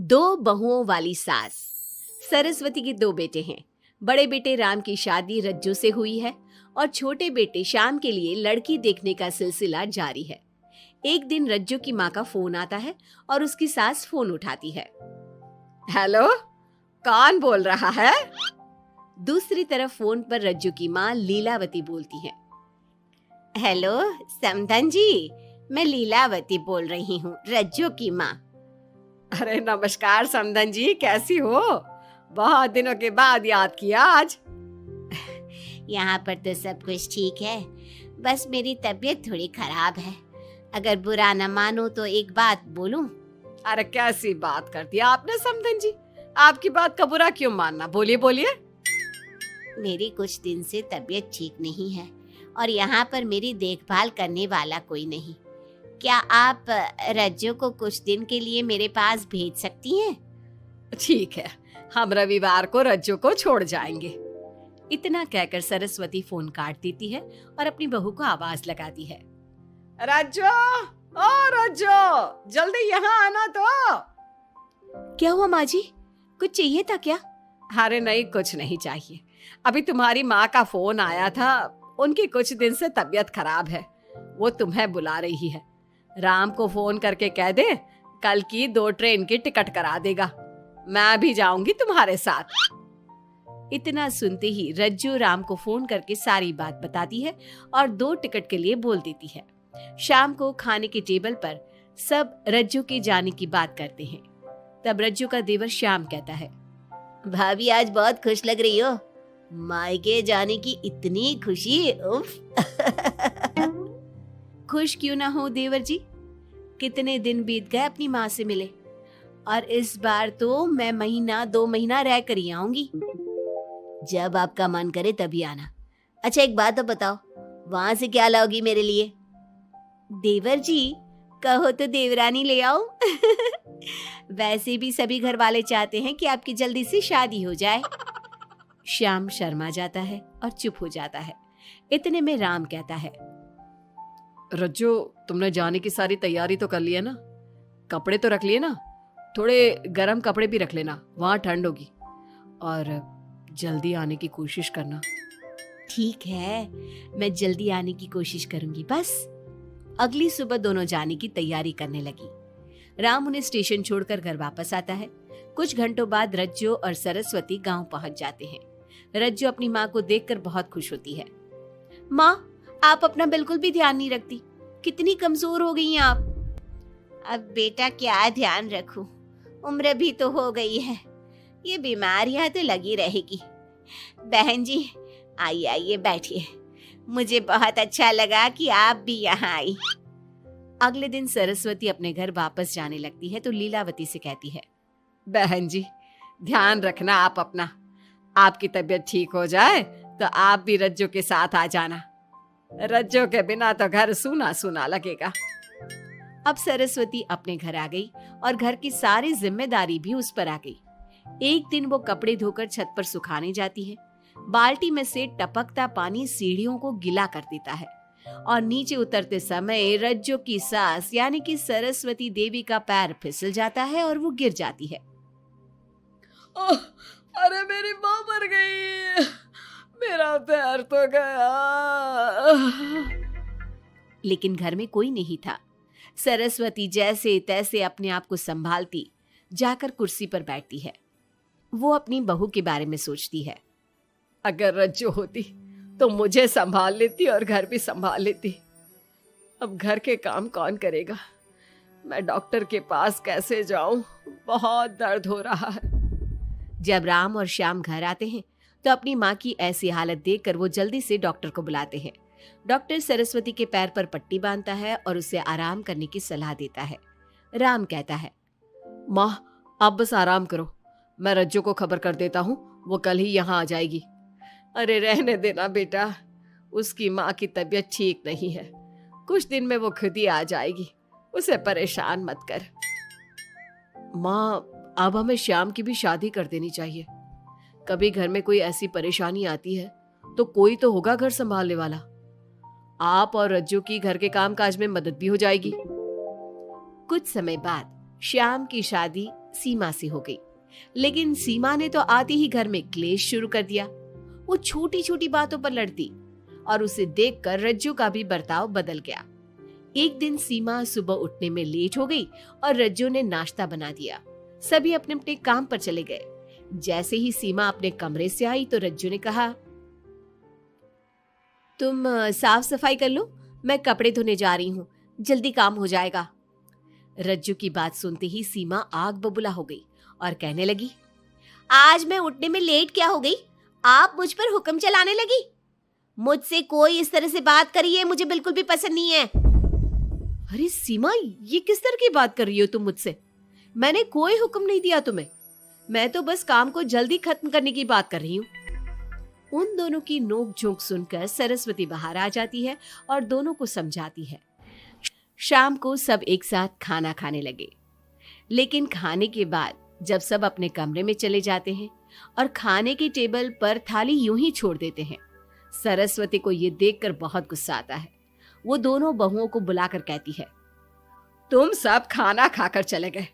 दो बहुओं वाली सास। सरस्वती के दो बेटे हैं। बड़े बेटे राम की शादी रज्जू से हुई है और छोटे बेटे श्याम के लिए लड़की देखने का सिलसिला जारी है। एक दिन रज्जू की माँ का फोन आता है और उसकी सास फोन उठाती है। हेलो, कौन बोल रहा है? दूसरी तरफ फोन पर रज्जू की माँ लीलावती बोलती है। हेलो समधन जी, मैं लीलावती बोल रही हूँ, रज्जू की माँ। अरे नमस्कार समधन जी, कैसी हो? बहुत दिनों के बाद याद किया आज। यहाँ पर तो सब कुछ ठीक है, बस मेरी तबीयत थोड़ी खराब है। अगर बुरा न मानो तो एक बात बोलूं? अरे कैसी बात कर दी आपने समधन जी, आपकी बात का बुरा क्यों मानना, बोलिए बोलिए। मेरी कुछ दिन से तबीयत ठीक नहीं है और यहाँ पर मेरी देखभाल करने वाला कोई नहीं। क्या आप रज्जू को कुछ दिन के लिए मेरे पास भेज सकती हैं? ठीक है, हम रविवार को रज्जू को छोड़ जाएंगे। इतना कहकर सरस्वती फोन काट देती है और अपनी बहू को आवाज लगाती है। रज्जू, ओ रज्जू, जल्दी यहाँ आना तो। क्या हुआ माँ जी, कुछ चाहिए था क्या? अरे नहीं, कुछ नहीं चाहिए। अभी तुम्हारी माँ का फोन आया था, उनकी कुछ दिन से तबीयत खराब है, वो तुम्हें बुला रही है। राम को फोन करके कह दे कल की 2 ट्रेन की टिकट करा देगा, मैं भी जाऊंगी तुम्हारे साथ। इतना सुनते ही रज्जू राम को फोन करके सारी बात बताती है और 2 टिकट के लिए बोल देती है। शाम को खाने के टेबल पर सब रज्जू के जाने की बात करते हैं। तब रज्जू का देवर श्याम कहता है, भाभी आज बहुत खुश लग रही हो, मायके जाने की इतनी खुशी, उफ। खुश क्यों ना हो देवर जी, कितने दिन बीत गए अपनी माँ से मिले, और इस बार तो मैं 1-2 महीना रह कर ही आऊंगी। जब आपका मन करे तभी आना। अच्छा एक बात तो बताओ, वहां से क्या लाओगी मेरे लिए? देवर जी कहो तो देवरानी ले आओ। वैसे भी सभी घर वाले चाहते हैं कि आपकी जल्दी से शादी हो जाए। श्याम शर्मा जाता है और चुप हो जाता है। इतने में राम कहता है, रज्जू तुमने जाने की सारी तैयारी तो कर ली है ना? कपड़े तो रख लिए ना? थोड़े गर्म कपड़े भी रख लेना, वहां ठंड होगी, और जल्दी आने की कोशिश करना। ठीक है, मैं जल्दी आने की कोशिश करूंगी बस। अगली सुबह दोनों जाने की तैयारी करने लगी। राम उन्हें स्टेशन छोड़कर घर वापस आता है। कुछ घंटों बाद रज्जू और सरस्वती गांव पहुंच जाते हैं। रज्जू अपनी माँ को देखकर बहुत खुश होती है। माँ, आप अपना बिल्कुल भी ध्यान नहीं रखती, कितनी कमजोर हो गई हैं आप। अब बेटा क्या ध्यान रखूं, उम्र भी तो हो गई है, ये बीमारियां तो लगी रहेगी। बहन जी आइए आइए बैठिए, मुझे बहुत अच्छा लगा कि आप भी यहाँ आई। अगले दिन सरस्वती अपने घर वापस जाने लगती है तो लीलावती से कहती है, बहन जी ध्यान रखना आप अपना, आपकी तबीयत ठीक हो जाए तो आप भी रज्जू के साथ आ जाना। रज्जू के बिना तो घर सूना सूना लगेगा। अब सरस्वती अपने घर आ गई और घर की सारी जिम्मेदारी भी उस पर आ गई। एक दिन वो कपड़े धोकर छत पर सुखाने जाती है। बाल्टी में से टपकता पानी सीढ़ियों को गीला कर देता है और नीचे उतरते समय रज्जू की सास यानी कि सरस्वती देवी का पैर फिसल जाता है और वो गिर जाती है। ओह, अरे मेरी माँ मर गई, मेरा पैर तो गया। लेकिन घर में कोई नहीं था। सरस्वती जैसे तैसे अपने आप को संभालती जाकर कुर्सी पर बैठती है। वो अपनी बहू के बारे में सोचती है, अगर रज्जू होती तो मुझे संभाल लेती और घर भी संभाल लेती। अब घर के काम कौन करेगा? मैं डॉक्टर के पास कैसे जाऊं? बहुत दर्द हो रहा है। जब राम और श्याम घर आते हैं तो अपनी माँ की ऐसी हालत देखकर वो जल्दी से डॉक्टर को बुलाते हैं। डॉक्टर सरस्वती के पैर पर पट्टी बांधता है और उसे आराम करने की सलाह देता है। राम कहता है, माँ आप बस आराम करो, मैं रज्जू को खबर कर देता हूँ, वो कल ही यहाँ आ जाएगी। अरे रहने देना बेटा, उसकी माँ की तबीयत ठीक नहीं है, कुछ दिन में वो खुद ही आ जाएगी, उसे परेशान मत कर। माँ अब हमें श्याम की भी शादी कर देनी चाहिए, कभी घर में कोई ऐसी परेशानी आती है तो कोई तो होगा घर संभालने वाला। आप और रज्जू की घर के काम काज में मदद भी हो जाएगी। कुछ समय बाद श्याम की शादी सीमा से हो गई। लेकिन सीमा ने तो आते ही घर में क्लेश शुरू कर दिया। वो छोटी छोटी बातों पर लड़ती और उसे देखकर रज्जू का भी बर्ताव बदल गया। एक दिन सीमा सुबह उठने में लेट हो गई और रज्जू ने नाश्ता बना दिया। सभी अपने अपने काम पर चले गए। जैसे ही सीमा अपने कमरे से आई तो रज्जू ने कहा, तुम साफ सफाई कर लो, मैं कपड़े धोने जा रही हूँ, जल्दी काम हो जाएगा। रज्जू की बात सुनते ही सीमा आग बबूला हो गई और कहने लगी, आज मैं उठने में लेट क्या हो गई? आप मुझ पर हुक्म चलाने लगी। मुझसे कोई इस तरह से बात करी है मुझे बिल्कुल भी पसंद नहीं है। अरे सीमा, ये किस तरह की बात कर रही हो तुम मुझसे? मैंने कोई हुक्म नहीं दिया तुम्हें। मैं तो बस काम को जल्दी खत्म करने की बात कर रही हूँ। उन दोनों की नोक झोंक सुनकर सरस्वती बाहर आ जाती है और दोनों को समझाती है। शाम को सब एक साथ खाना खाने लगे। लेकिन खाने के बाद जब सब अपने कमरे में चले जाते हैं और खाने की टेबल पर थाली यूं ही छोड़ देते हैं, सरस्वती को ये देखकर बहुत गुस्सा आता है। वो दोनों बहुओं को बुलाकर कहती है, तुम सब खाना खाकर चले गए,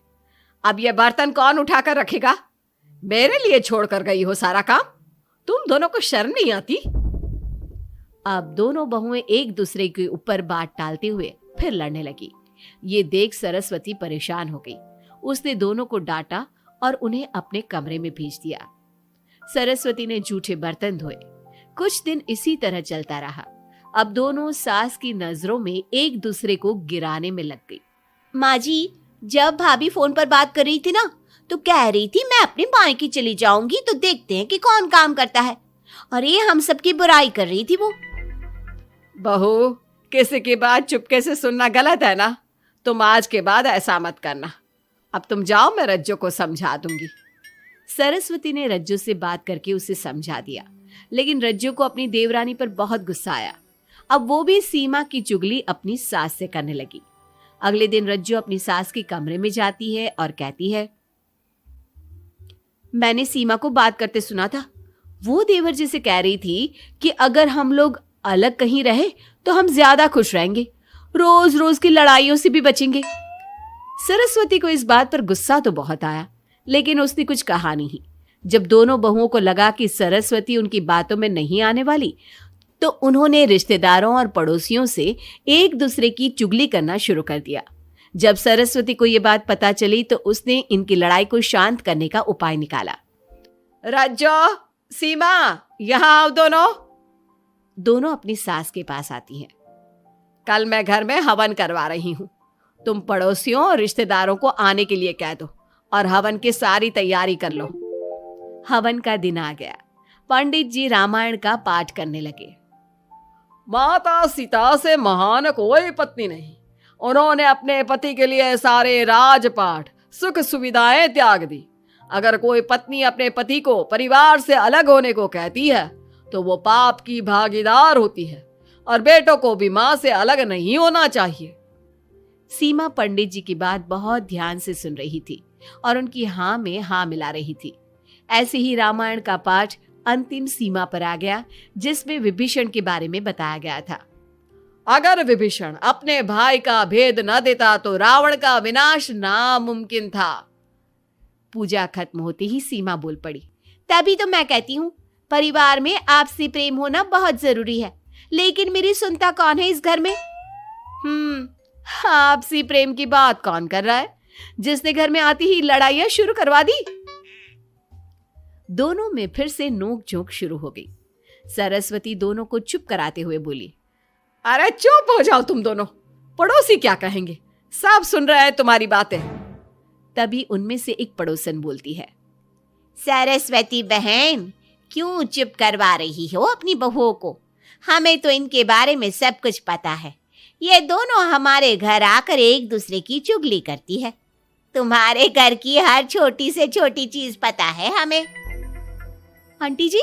अब ये बर्तन कौन उठाकर रखेगा? मेरे लिए छोड़कर गई हो सारा काम। तुम दोनों को शर्म नहीं आती? अब दोनों बहुएं एक दूसरे के ऊपर बात टालते हुए फिर लड़ने लगी। ये देख सरस्वती परेशान हो गई। उसने दोनों को डांटा और उन्हें अपने कमरे में भेज दिया। सरस्वती ने जूठे बर्तन धोए। कुछ दिन इसी तरह चलता रहा। अब दोनों सास की नजरों में एक दूसरे को गिराने में लग गई। माँ जी, जब भाभी फोन पर बात कर रही थी ना, तो कह रही थी मैं अपने मायके चली जाऊंगी तो देखते हैं कि कौन काम करता है, और ये हम सबकी बुराई कर रही थी वो। बहू, किसी की बात चुपके से सुनना गलत है ना? तुम आज के बाद ऐसा मत करना। अब तुम जाओ, मैं रज्जू को समझा दूंगी। सरस्वती ने रज्जू से बात करके उसे समझा दिया, लेकिन रज्जू को अपनी देवरानी पर बहुत गुस्सा आया। अब वो भी सीमा की चुगली अपनी सास से करने लगी। अगले दिन रज्जू अपनी सास के कमरे में जाती है और कहती है, मैंने सीमा को बात करते सुना था। वो देवर जी से कह रही थी कि अगर हम लोग अलग कहीं रहे तो हम ज्यादा खुश रहेंगे, रोज रोज की लड़ाइयों से भी बचेंगे। सरस्वती को इस बात पर गुस्सा तो बहुत आया, लेकिन उसने कुछ कहा नहीं। जब दोनों बहुओं को लगा कि सरस्वती उनकी बातों में नहीं आने वाली, तो उन्होंने रिश्तेदारों और पड़ोसियों से एक दूसरे की चुगली करना शुरू कर दिया। जब सरस्वती को ये बात पता चली तो उसने इनकी लड़ाई को शांत करने का उपाय निकाला। रज्जो, सीमा, यहाँ आओ दोनों। दोनों अपनी सास के पास आती हैं। कल मैं घर में हवन करवा रही हूँ, तुम पड़ोसियों और रिश्तेदारों को आने के लिए कह दो और हवन की सारी तैयारी कर लो। हवन का दिन आ गया। पंडित जी रामायण का पाठ करने लगे। माता सीता से महान कोई पत्नी नहीं, उन्होंने अपने पति के लिए सारे राजपाट सुख सुविधाएं त्याग दी। अगर कोई पत्नी अपने पति को परिवार से अलग होने को कहती है तो वो पाप की भागीदार होती है, और बेटों को भी मां से अलग नहीं होना चाहिए। सीमा पंडित जी की बात बहुत ध्यान से सुन रही थी और उनकी हाँ में हाँ मिला रही थी। ऐसे ही रामायण का पाठ अंतिम सीमा पर आ गया, जिसमें विभीषण के बारे में बताया गया था। अगर विभीषण अपने भाई का भेद न देता तो रावण का विनाश नामुमकिन था। पूजा खत्म होते ही सीमा बोल पड़ी, तभी तो मैं कहती हूँ परिवार में आपसी प्रेम होना बहुत जरूरी है, लेकिन मेरी सुनता कौन है इस घर में? आपसी प्रेम की बात कौन कर रहा है, जिसने घर में आती ही लड़ाइयां शुरू करवा दी? दोनों में फिर से नोक झोंक शुरू हो गई। सरस्वती दोनों को चुप कराते हुए बोली, अरे चुप हो जाओ तुम दोनों, पड़ोसी क्या कहेंगे, सब सुन रहे हैं तुम्हारी बातें। तभी उनमें से एक पड़ोसन बोलती है, सरस्वती बहन, क्यों चुप करवा रही हो अपनी बहुओं को? हमें तो इनके बारे में सब कुछ पता है। ये दोनों हमारे घर आकर एक दूसरे की चुगली करती है। तुम्हारे घर की हर छोटी से छोटी चीज पता है हमें। आंटी जी,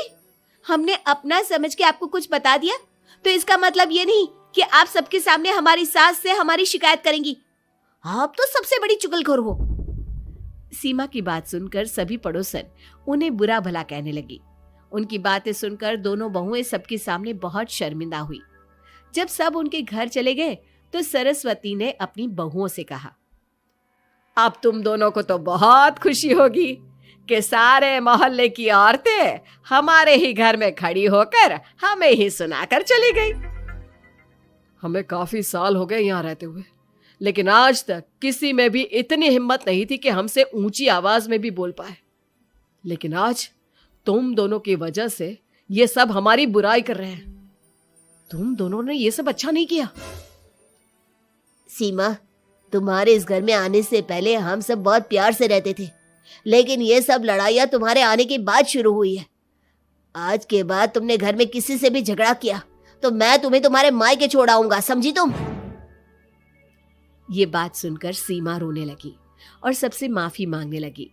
हमने अपना समझ के आपको कुछ बता दिया तो इसका मतलब ये नहीं कि आप सबके सामने हमारी सास से हमारी शिकायत करेंगी। आप तो सबसे बड़ी चुगलखोर हो। सीमा की बात सुनकर सभी पड़ोसन उन्हें बुरा भला कहने लगी। उनकी बातें सुनकर दोनों बहुएं सबके सामने बहुत शर्मिंदा हुई। जब सब उनके घर चले गए तो सरस्वती ने अपनी बहुओं से कहा, अब तुम दोनों को तो बहुत खुशी होगी कि सारे मोहल्ले की औरतें हमारे ही घर में खड़ी होकर हमें ही सुनाकर चली गई। हमें काफी साल हो गए यहाँ रहते हुए, लेकिन आज तक किसी में भी इतनी हिम्मत नहीं थी कि हमसे ऊंची आवाज में भी बोल पाए। लेकिन आज तुम दोनों की वजह से ये सब हमारी बुराई कर रहे हैं। तुम दोनों ने ये सब अच्छा नहीं किया। सीमा, तुम्हारे इस घर में आने से पहले हम सब बहुत प्यार से रहते थे, लेकिन ये सब लड़ाइयाँ तुम्हारे आने के बाद शुरू हुई है। आज के बाद तुमने घर में किसी से भी झगड़ा किया तो मैं तुम्हें तुम्हारे मायके छोड़ाऊंगा, समझी तुम? ये बात सुनकर सीमा रोने लगी और सबसे माफी मांगने लगी।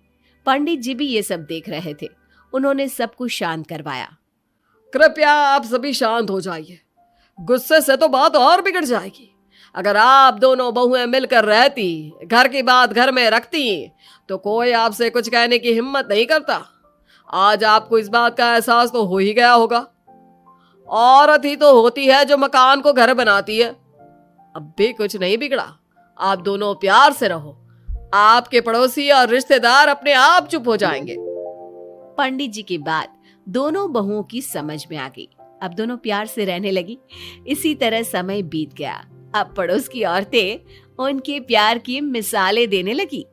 पंडित जी भी ये सब देख रहे थे। उन्होंने सबको शांत करवाया। कृपया आप सभी शांत हो जाइए, गुस्से से तो बात और बिगड़ जाएगी। अगर आप दोनों बहुएं मिलकर रहती, घर की बात घर में रखती, तो कोई आपसे कुछ कहने की हिम्मत नहीं करता। आज आपको इस बात का एहसास तो हो ही गया होगा। औरत ही तो होती है जो मकान को घर बनाती है। अब भी कुछ नहीं बिगड़ा, आप दोनों प्यार से रहो। आपके पड़ोसी और रिश्तेदार अपने आप चुप हो जाएंगे। पंडित जी की बात दोनों बहुओं की समझ में आ गई। अब दोनों प्यार से रहने लगी। इसी तरह समय बीत गया। अब पड़ोस की औरतें उनके प्यार की मिसालें देने लगी।